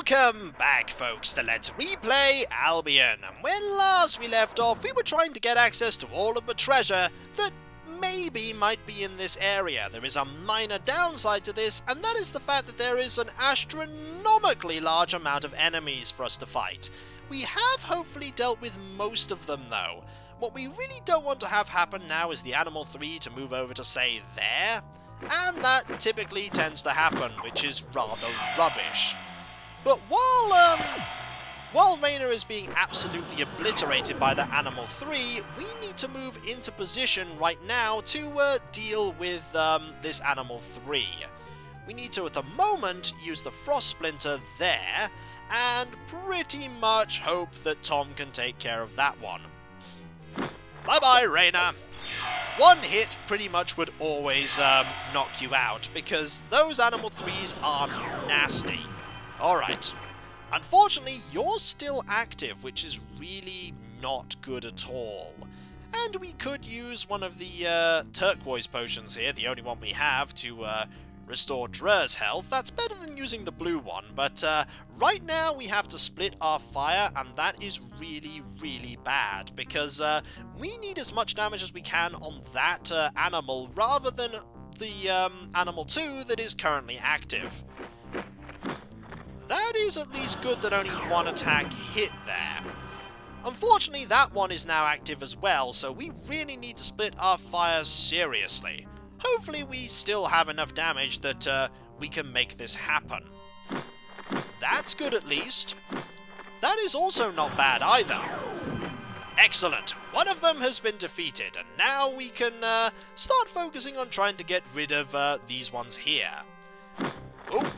Welcome back, folks, to Let's Replay Albion. And when last we left off, we were trying to get access to all of the treasure that maybe might be in this area. There is a minor downside to this, and that is the fact that there is an astronomically large amount of enemies for us to fight. We have hopefully dealt with most of them, though. What we really don't want to have happen now is the Animal 3 to move over to, say, there. And that typically tends to happen, which is rather rubbish. But while Raina is being absolutely obliterated by the Animal 3, we need to move into position right now to deal with this Animal 3. We need to, at the moment, use the Frost Splinter there, and pretty much hope that Tom can take care of that one. Bye-bye, Raina! One hit pretty much would always knock you out, because those Animal 3s are nasty. Alright. Unfortunately, you're still active, which is really not good at all. And we could use one of the turquoise potions here, the only one we have, to restore Drur's health. That's better than using the blue one, but right now we have to split our fire, and that is really, really bad, because we need as much damage as we can on that animal, rather than the Animal 2 that is currently active. That is at least good that only one attack hit there. Unfortunately, that one is now active as well, so we really need to split our fire seriously. Hopefully we still have enough damage that we can make this happen. That's good at least. That is also not bad either. Excellent! One of them has been defeated, and now we can start focusing on trying to get rid of these ones here. Oh,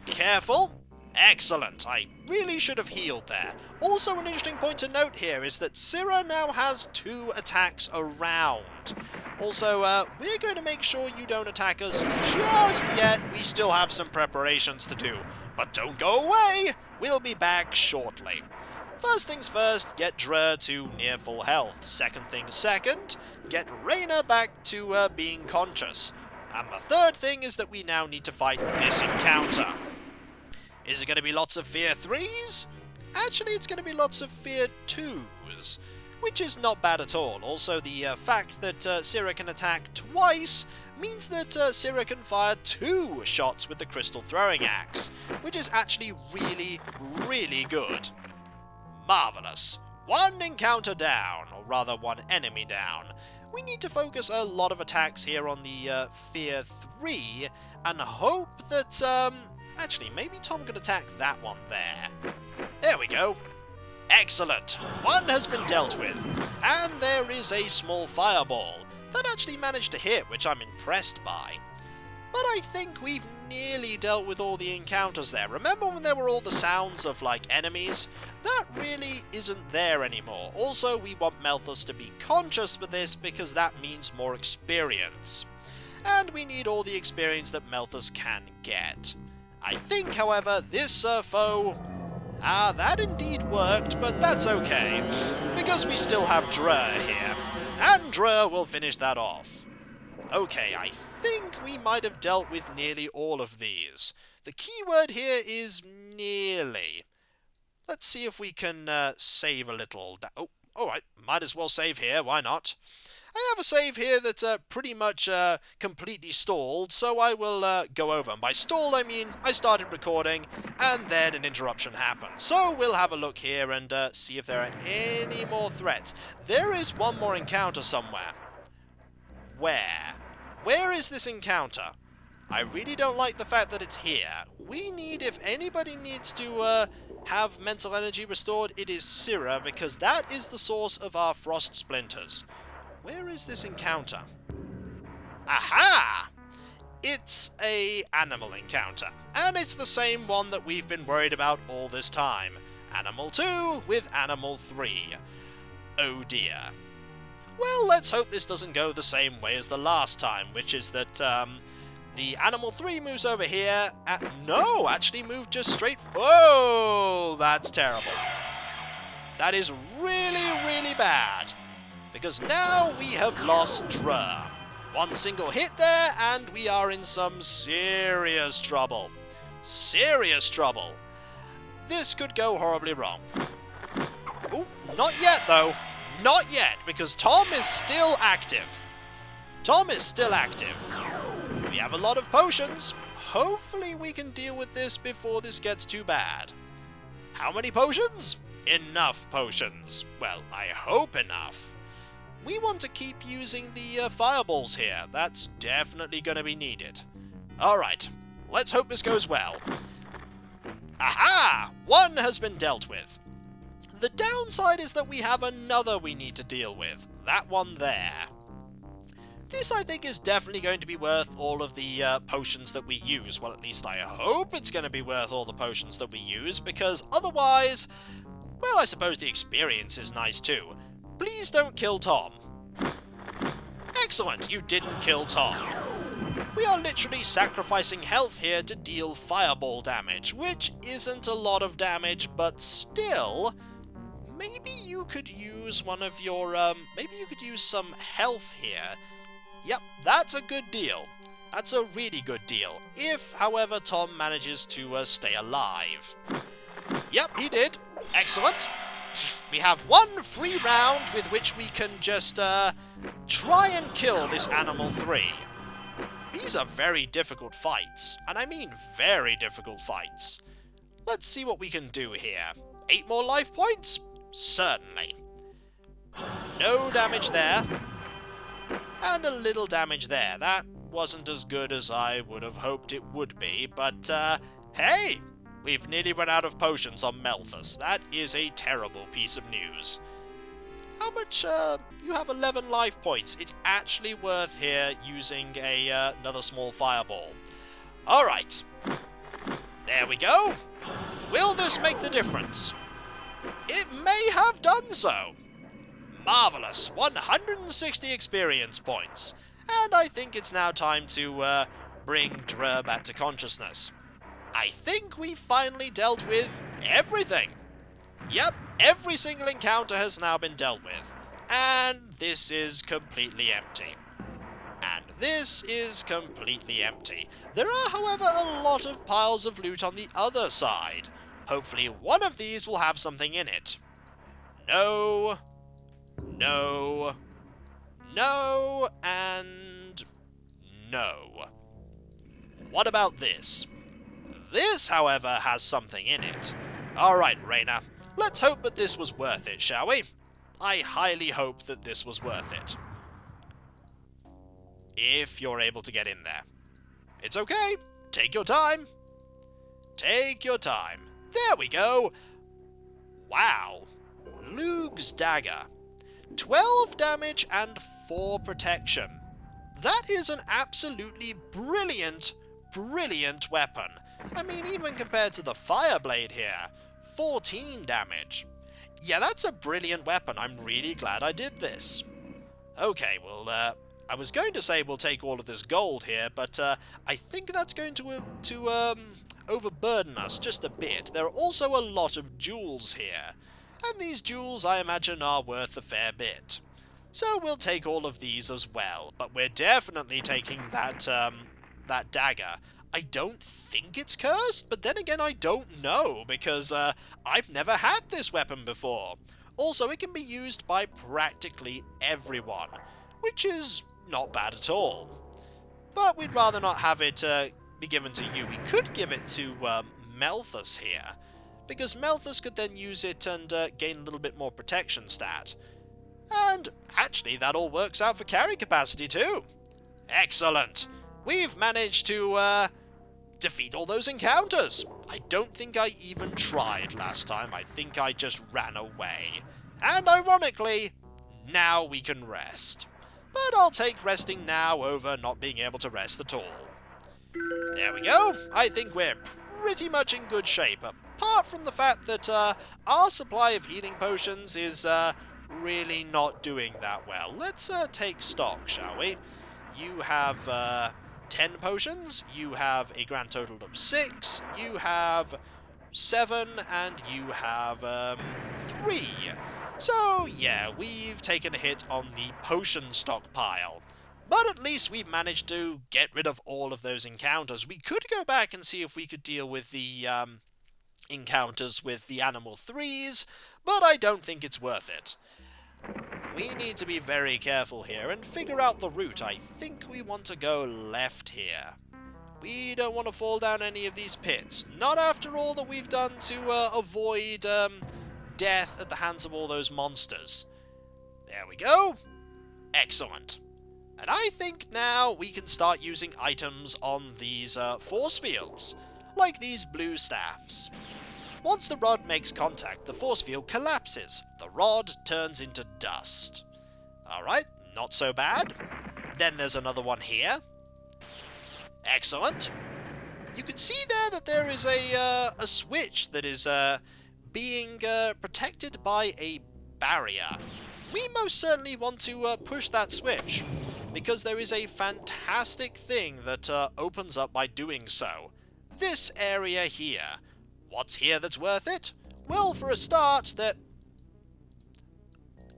careful! Excellent! I really should have healed there. Also, an interesting point to note here is that Syrah now has 2 attacks around. Also, we're going to make sure you don't attack us just yet. We still have some preparations to do. But don't go away! We'll be back shortly. First things first, get Drur to near full health. Second things second, get Raina back to being conscious. And the third thing is that we now need to fight this encounter. Is it going to be lots of Fear 3s? Actually, it's going to be lots of Fear 2s, which is not bad at all. Also, the fact that Syrah can attack twice means that Syrah can fire 2 shots with the Crystal Throwing Axe, which is actually really, really good. Marvellous. 1 encounter down, or rather 1 enemy down. We need to focus a lot of attacks here on the Fear 3, and hope that, actually, maybe Tom could attack that one there. There we go. Excellent. 1 has been dealt with. And there is a small fireball that actually managed to hit, which I'm impressed by. But I think we've nearly dealt with all the encounters there. Remember when there were all the sounds of, like, enemies? That really isn't there anymore. Also, we want Melthus to be conscious for this because that means more experience. And we need all the experience that Melthus can get. I think, however, this foe... that indeed worked, but that's okay, because we still have Drur here, and Drur will finish that off. Okay, I think we might have dealt with nearly all of these. The keyword here is nearly. Let's see if we can save a little. Oh, alright, might as well save here, why not? I have a save here that's pretty much completely stalled, so I will go over. And by stalled, I mean I started recording, and then an interruption happened. So we'll have a look here and see if there are any more threats. There is one more encounter somewhere. Where? Where is this encounter? I really don't like the fact that it's here. We need, if anybody needs to have mental energy restored, it is Syrah, because that is the source of our Frost Splinters. Where is this encounter? Aha! It's a animal encounter, and it's the same one that we've been worried about all this time. Animal 2 with Animal 3. Oh dear. Well, let's hope this doesn't go the same way as the last time, which is that the Animal 3 moves over here. No, actually moved just straight... Oh, that's terrible. That is really, really bad. Because now we have lost Drur. 1 single hit there, and we are in some serious trouble. Serious trouble. this could go horribly wrong. Ooh, not yet, though. Not yet, because Tom is still active. Tom is still active. We have a lot of potions. Hopefully we can deal with this before this gets too bad. How many potions? Enough potions. Well, I hope enough. We want to keep using the fireballs here. That's definitely going to be needed. Alright, let's hope this goes well. Aha! One has been dealt with. The downside is that we have another we need to deal with. That one there. This, I think, is definitely going to be worth all of the potions that we use. Well, at least I hope it's going to be worth all the potions that we use, because otherwise, well, I suppose the experience is nice too. Please don't kill Tom. Excellent, you didn't kill Tom. We are literally sacrificing health here to deal fireball damage, which isn't a lot of damage, but still, maybe you could use one of your, maybe you could use some health here. Yep, that's a good deal. That's a really good deal. If, however, Tom manages to stay alive. Yep, he did. Excellent. We have one free round with which we can just try and kill this Animal 3. These are very difficult fights, and I mean very difficult fights. Let's see what we can do here. 8 more life points? Certainly. No damage there. And a little damage there. That wasn't as good as I would have hoped it would be, but hey! We've nearly run out of potions on Malthus. That is a terrible piece of news. How much, you have 11 life points. It's actually worth here using another small fireball. Alright. There we go. Will this make the difference? It may have done so. Marvellous. 160 experience points. And I think it's now time to bring Dre back to consciousness. I think we finally dealt with everything. Yep, every single encounter has now been dealt with. And this is completely empty. And this is completely empty. There are, however, a lot of piles of loot on the other side. Hopefully one of these will have something in it. No. No. No. And no. What about this? This, however, has something in it. Alright, Raina. Let's hope that this was worth it, shall we? I highly hope that this was worth it. If you're able to get in there. It's okay. Take your time. Take your time. There we go. Wow. Luke's dagger. 12 damage and 4 protection. That is an absolutely brilliant, brilliant weapon. I mean, even compared to the Fireblade here, 14 damage. Yeah, that's a brilliant weapon. I'm really glad I did this. Okay, well, I was going to say we'll take all of this gold here, but I think that's going to overburden us just a bit. There are also a lot of jewels here, and these jewels, I imagine, are worth a fair bit. So we'll take all of these as well, but we're definitely taking that, that dagger. I don't think it's cursed, but then again I don't know, because I've never had this weapon before. Also, it can be used by practically everyone, which is not bad at all. But we'd rather not have it be given to you. We could give it to Malthus here, because Malthus could then use it and gain a little bit more protection stat. And actually, that all works out for carry capacity too. Excellent! We've managed to defeat all those encounters. I don't think I even tried last time. I think I just ran away. And ironically, now we can rest. But I'll take resting now over not being able to rest at all. There we go. I think we're pretty much in good shape, apart from the fact that our supply of healing potions is really not doing that well. Let's take stock, shall we? You have 10 potions, you have a grand total of 6, you have 7, and you have 3. So, yeah, we've taken a hit on the potion stockpile. But at least we've managed to get rid of all of those encounters. We could go back and see if we could deal with the encounters with the animal 3s, but I don't think it's worth it. We need to be very careful here and figure out the route. I think we want to go left here. We don't want to fall down any of these pits. Not after all that we've done to avoid death at the hands of all those monsters. There we go. Excellent. And I think now we can start using items on these force fields, like these blue staffs. Once the rod makes contact, the force field collapses. The rod turns into dust. Alright, not so bad. Then there's another one here. Excellent. You can see there that there is a switch that is being protected by a barrier. We most certainly want to push that switch, because there is a fantastic thing that opens up by doing so. This area here. What's here that's worth it? Well, for a start,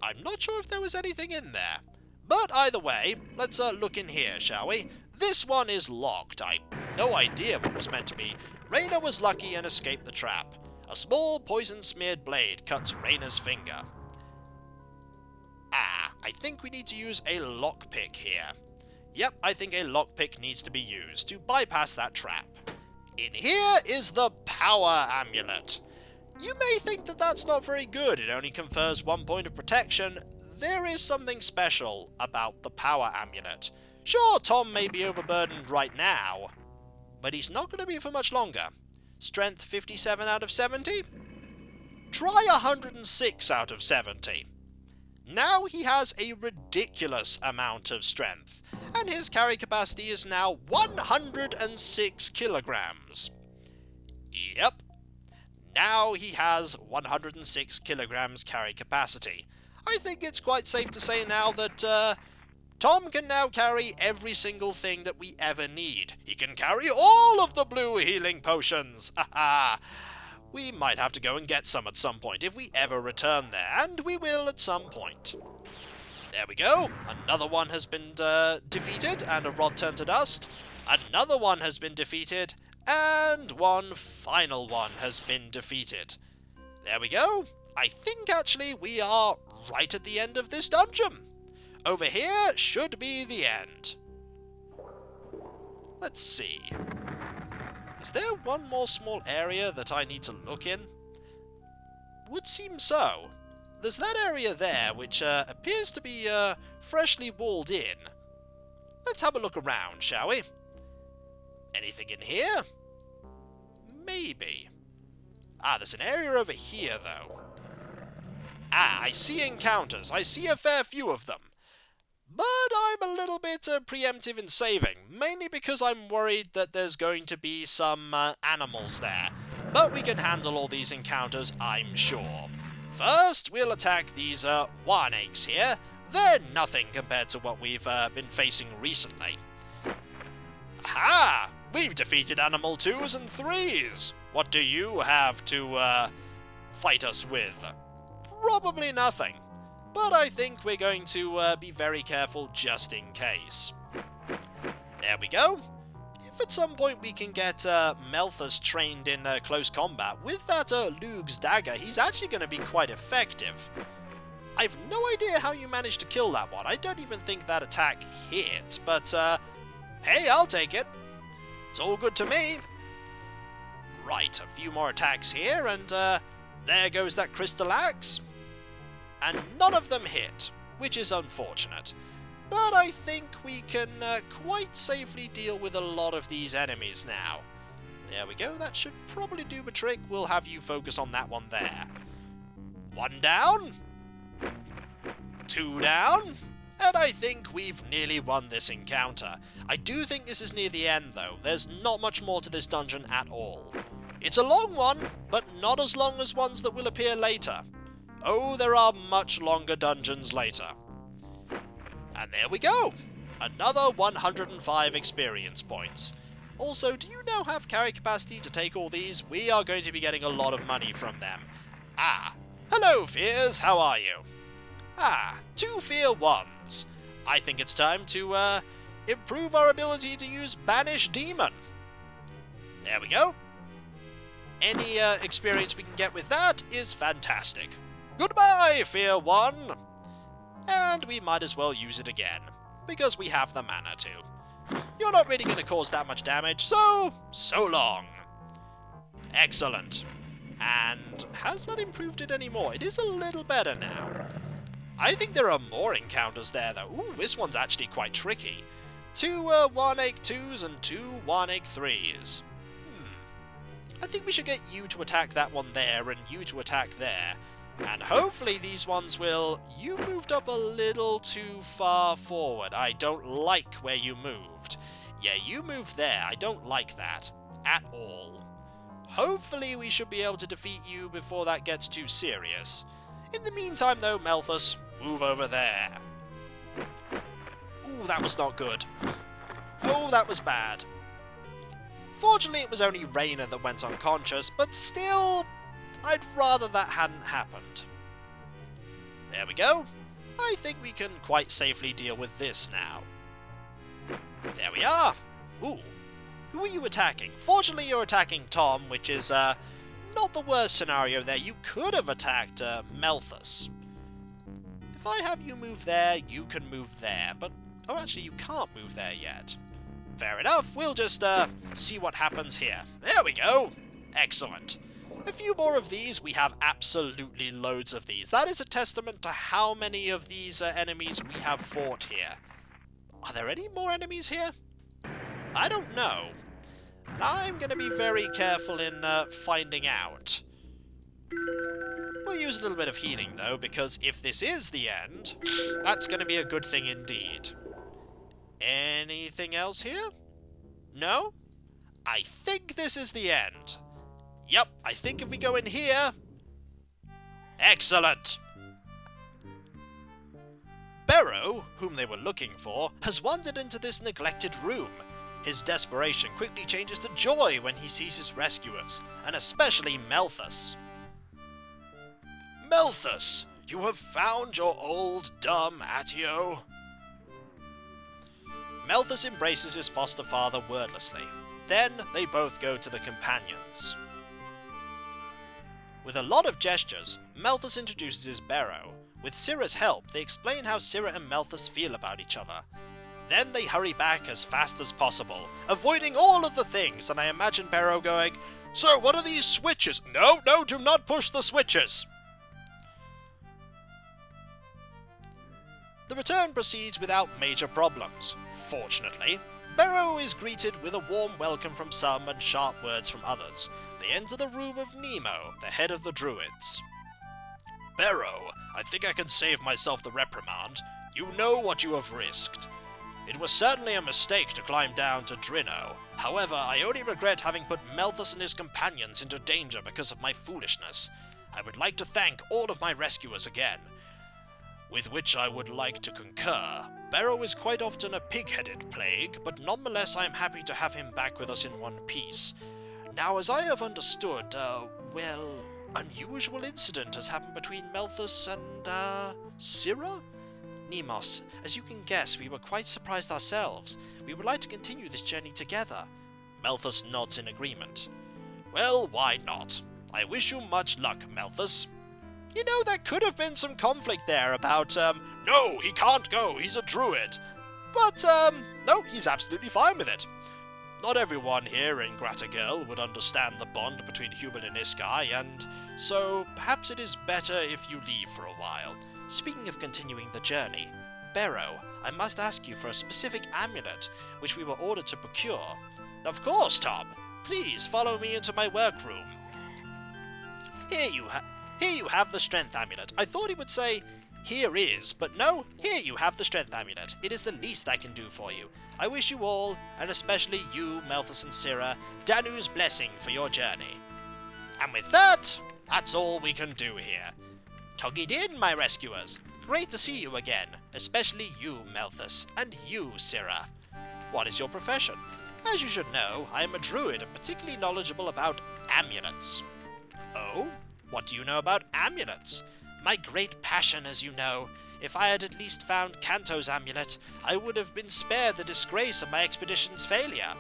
I'm not sure if there was anything in there. But either way, let's look in here, shall we? This one is locked. I have no idea what was meant to be. Raina was lucky and escaped the trap. A small poison-smeared blade cuts Raina's finger. I think we need to use a lockpick here. Yep, I think a lockpick needs to be used to bypass that trap. In here is the power amulet. You may think that that's not very good, it only confers 1 point of protection. There is something special about the power amulet. Sure, Tom may be overburdened right now, but he's not going to be for much longer. Strength 57 out of 70? Try 106 out of 70. Now he has a ridiculous amount of strength, and his carry capacity is now 106 kilograms. Yep. Now he has 106 kilograms carry capacity. I think it's quite safe to say now that Tom can now carry every single thing that we ever need. He can carry all of the blue healing potions. Haha. We might have to go and get some at some point if we ever return there, and we will at some point. There we go. Another one has been defeated, and a rod turned to dust. Another one has been defeated, and one final one has been defeated. There we go. I think actually we are right at the end of this dungeon. Over here should be the end. Let's see. Is there one more small area that I need to look in? Would seem so. There's that area there, which appears to be freshly walled in. Let's have a look around, shall we? Anything in here? Maybe. There's an area over here, though. I see encounters. I see a fair few of them. But I'm a little bit preemptive in saving, mainly because I'm worried that there's going to be some animals there. But we can handle all these encounters, I'm sure. First, we'll attack these warnakes here. They're nothing compared to what we've been facing recently. Aha! We've defeated animal 2s and 3s. What do you have to fight us with? Probably nothing. But I think we're going to be very careful just in case. There we go. If at some point we can get Melthus trained in close combat, with that Lug's dagger, he's actually going to be quite effective. I've no idea how you managed to kill that one. I don't even think that attack hit, but hey, I'll take it. It's all good to me. Right, a few more attacks here, and there goes that crystal axe. And none of them hit, which is unfortunate. But I think we can quite safely deal with a lot of these enemies now. There we go, that should probably do the trick. We'll have you focus on that one there. 1 down. 2 down. And I think we've nearly won this encounter. I do think this is near the end, though. There's not much more to this dungeon at all. It's a long one, but not as long as ones that will appear later. Oh, there are much longer dungeons later. And there we go! Another 105 experience points. Also, do you now have carry capacity to take all these? We are going to be getting a lot of money from them. Hello, Fears, how are you? 2 Fear 1s. I think it's time to improve our ability to use Banish Demon. There we go. Any experience we can get with that is fantastic. Goodbye, Fear 1! And we might as well use it again, because we have the mana to. You're not really going to cause that much damage, so long. Excellent. And has that improved it anymore? It is a little better now. I think there are more encounters there, though. Ooh, this one's actually quite tricky. 2 1-8-2s and 2 1-8-3s. I think we should get you to attack that one there and you to attack there. And hopefully these ones will... You moved up a little too far forward. I don't like where you moved. Yeah, you moved there. I don't like that at all. Hopefully we should be able to defeat you before that gets too serious. In the meantime, though, Malthus, move over there. Ooh, that was not good. Oh, that was bad. Fortunately, it was only Raina that went unconscious, but still, I'd rather that hadn't happened. There we go. I think we can quite safely deal with this now. There we are. Ooh. Who are you attacking? Fortunately, you're attacking Tom, which is, not the worst scenario there. You could have attacked, Malthus. If I have you move there, you can move there, but... Oh, actually, you can't move there yet. Fair enough, we'll just, see what happens here. There we go! Excellent. A few more of these, we have absolutely loads of these. That is a testament to how many of these enemies we have fought here. Are there any more enemies here? I don't know. And I'm going to be very careful in finding out. We'll use a little bit of healing, though, because if this is the end, that's going to be a good thing indeed. Anything else here? No? I think this is the end. Yep, I think if we go in here... Excellent! Bero, whom they were looking for, has wandered into this neglected room. His desperation quickly changes to joy when he sees his rescuers, and especially Malthus. Malthus, you have found your old dumb Atio. Malthus embraces his foster father wordlessly. Then they both go to the companions. With a lot of gestures, Malthus introduces Bero. With Syrah's help, they explain how Syrah and Malthus feel about each other. Then they hurry back as fast as possible, avoiding all of the things, and I imagine Bero going, "Sir, what are these switches?" "No, no, do not push the switches!" The return proceeds without major problems. Fortunately, Bero is greeted with a warm welcome from some and sharp words from others. They enter the room of Nemo, the head of the druids. "Bero, I think I can save myself the reprimand. You know what you have risked. It was certainly a mistake to climb down to Drino. However, I only regret having put Malthus and his companions into danger because of my foolishness. I would like to thank all of my rescuers again. With which I would like to concur. Bero is quite often a pig-headed plague, but nonetheless I am happy to have him back with us in one piece. Now, as I have understood, unusual incident has happened between Malthus and, Syrah? Nemos, as you can guess, we were quite surprised ourselves. We would like to continue this journey together." Malthus nods in agreement. "Well, why not? I wish you much luck, Malthus. You know, there could have been some conflict there about, no, he can't go, he's a druid. But, no, he's absolutely fine with it. Not everyone here in Gratagirl would understand the bond between human and Iskai, and so perhaps it is better if you leave for a while. Speaking of continuing the journey, Bero, I must ask you for a specific amulet, which we were ordered to procure." "Of course, Tom. Please follow me into my workroom." Here you have the strength amulet. I thought he would say, "Here is," but no, here you have the strength amulet. It is the least I can do for you. I wish you all, and especially you, Malthus and Syrah, Danu's blessing for your journey. And with that, that's all we can do here. Toggy din, my rescuers. Great to see you again, especially you, Malthus, and you, Syrah. What is your profession? As you should know, I am a druid and particularly knowledgeable about amulets. Oh? What do you know about amulets? My great passion, as you know. If I had at least found Kanto's amulet, I would have been spared the disgrace of my expedition's failure.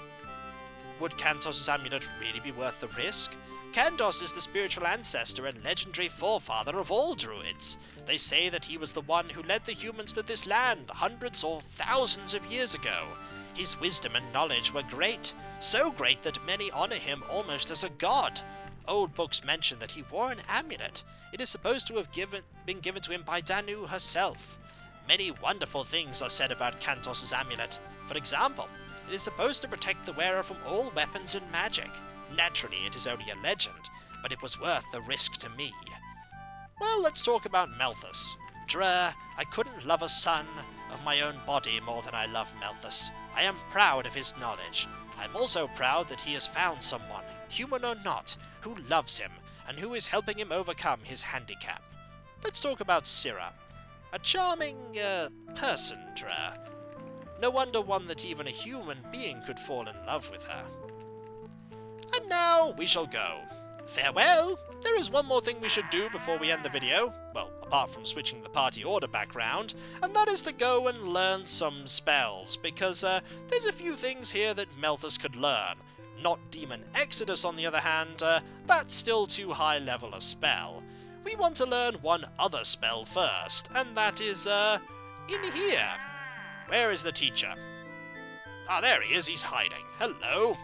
Would Kanto's amulet really be worth the risk? Kantos is the spiritual ancestor and legendary forefather of all druids. They say that he was the one who led the humans to this land hundreds or thousands of years ago. His wisdom and knowledge were great, so great that many honor him almost as a god. Old books mention that he wore an amulet. It is supposed to have been given to him by Danu herself. Many wonderful things are said about Kantos's amulet. For example, it is supposed to protect the wearer from all weapons and magic. Naturally, it is only a legend, but it was worth the risk to me. Well, let's talk about Malthus. Drer, I couldn't love a son of my own body more than I love Malthus. I am proud of his knowledge. I'm also proud that he has found someone, human or not, who loves him, and who is helping him overcome his handicap. Let's talk about Syrah. A charming, person, Drer. No wonder one that even a human being could fall in love with her. And now we shall go. Farewell! There is one more thing we should do before we end the video, well, apart from switching the party order back round, and that is to go and learn some spells, because there's a few things here that Malthus could learn. Not Demon Exodus, on the other hand, that's still too high level a spell. We want to learn one other spell first, and that is, in here. Where is the teacher? Ah, there he is, he's hiding. Hello.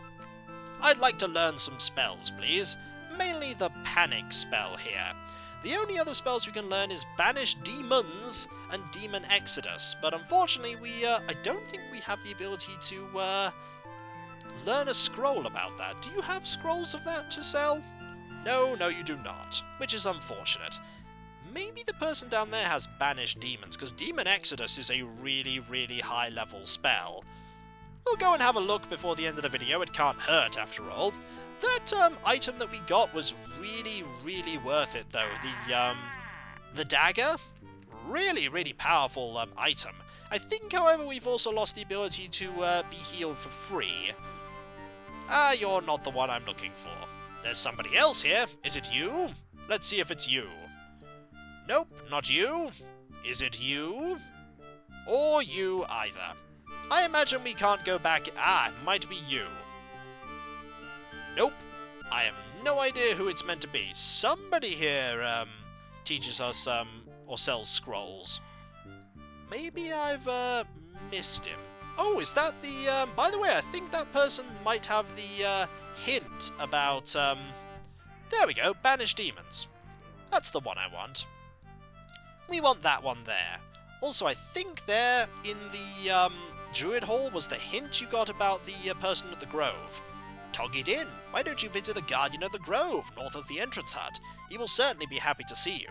I'd like to learn some spells, please. Mainly the panic spell here. The only other spells we can learn is Banish Demons and Demon Exodus, but unfortunately I don't think we have the ability to, learn a scroll about that. Do you have scrolls of that to sell? No, you do not, which is unfortunate. Maybe the person down there has Banish Demons, because Demon Exodus is a really, really high-level spell. We'll go and have a look before the end of the video, it can't hurt after all. That item that we got was really, really worth it though. The dagger? Really, really powerful item. I think, however, we've also lost the ability to be healed for free. Ah, you're not the one I'm looking for. There's somebody else here. Is it you? Let's see if it's you. Nope, not you. Is it you? Or you either. I imagine we can't go back. Ah, it might be you. Nope. I have no idea who it's meant to be. Somebody here, teaches us, or sells scrolls. Maybe I've, missed him. Oh, is that the, by the way, I think that person might have the, hint about, there we go, Banish Demons. That's the one I want. We want that one there. Also, I think there in the, Druid Hall was the hint you got about the, person at the Grove. Togged in. Why don't you visit the Guardian of the Grove, north of the entrance hut? He will certainly be happy to see you.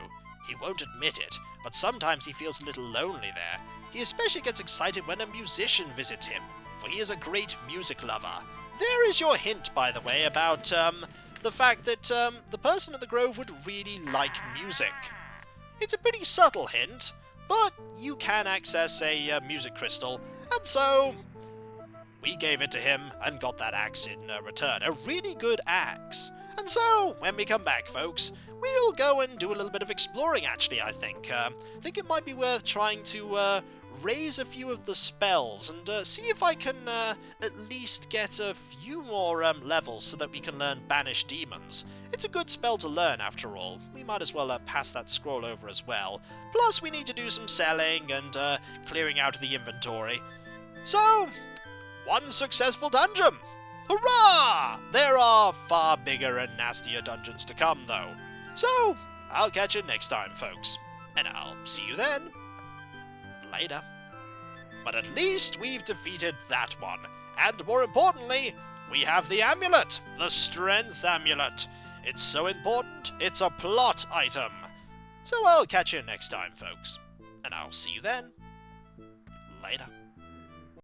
He won't admit it, but sometimes he feels a little lonely there. He especially gets excited when a musician visits him, for he is a great music lover. There is your hint, by the way, about, the fact that, the person at the Grove would really like music. It's a pretty subtle hint, but you can access a, music crystal, and so we gave it to him and got that axe in return. A really good axe. And so, when we come back, folks, we'll go and do a little bit of exploring, actually, I think. I think it might be worth trying to raise a few of the spells and see if I can at least get a few more levels so that we can learn Banish Demons. It's a good spell to learn, after all. We might as well pass that scroll over as well. Plus, we need to do some selling and clearing out the inventory. So, one successful dungeon! Hurrah! There are far bigger and nastier dungeons to come, though. So, I'll catch you next time, folks. And I'll see you then. Later. But at least we've defeated that one. And more importantly, we have the amulet. The Strength Amulet. It's so important, it's a plot item. So I'll catch you next time, folks. And I'll see you then. Later.